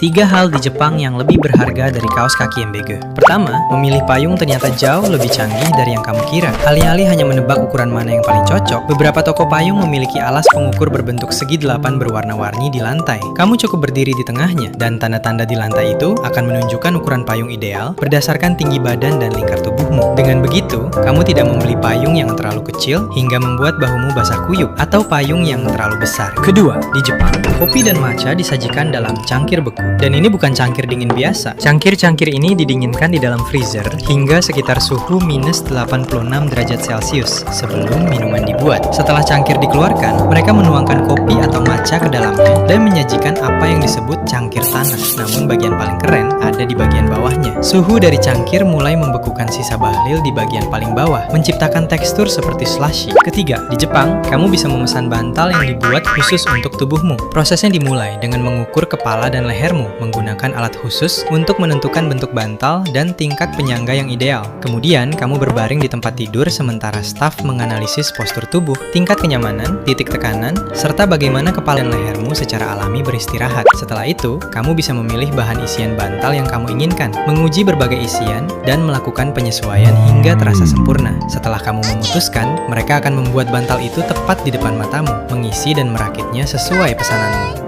3 hal di Jepang yang lebih berharga dari kaos kaki MBG. Pertama, memilih payung ternyata jauh lebih canggih dari yang kamu kira. Alih-alih hanya menebak ukuran mana yang paling cocok, beberapa toko payung memiliki alas pengukur berbentuk segi 8 berwarna-warni di lantai. Kamu cukup berdiri di tengahnya, dan tanda-tanda di lantai itu akan menunjukkan ukuran payung ideal berdasarkan tinggi badan dan lingkar tubuhmu. Dengan begitu, kamu tidak membeli payung yang terlalu kecil hingga membuat bahumu basah kuyup, atau payung yang terlalu besar. Kedua, di Jepang, kopi dan matcha disajikan dalam cangkir beku. Dan ini bukan cangkir dingin biasa. Cangkir-cangkir ini didinginkan di dalam freezer hingga sekitar suhu minus 86 derajat Celcius sebelum minuman dibuat. Setelah cangkir dikeluarkan, mereka menuangkan kopi atau matcha ke dalamnya dan menyajikan apa yang disebut cangkir tanah. Namun bagian paling keren ada di bagian bawahnya. Suhu dari cangkir mulai membekukan sisa bahlil di bagian paling bawah, menciptakan tekstur seperti slushy. Ketiga, di Jepang, kamu bisa memesan bantal yang dibuat khusus untuk tubuhmu. Prosesnya dimulai dengan mengukur kepala dan lehermu menggunakan alat khusus untuk menentukan bentuk bantal dan tingkat penyangga yang ideal. Kemudian, kamu berbaring di tempat tidur sementara staf menganalisis postur tubuh, tingkat kenyamanan, titik tekanan, serta bagaimana kepala dan lehermu secara alami beristirahat. Setelah itu, kamu bisa memilih bahan isian bantal yang kamu inginkan, menguji berbagai isian, dan melakukan penyesuaian hingga terasa sempurna. Setelah kamu memutuskan, mereka akan membuat bantal itu tepat di depan matamu, mengisi dan merakitnya sesuai pesananmu.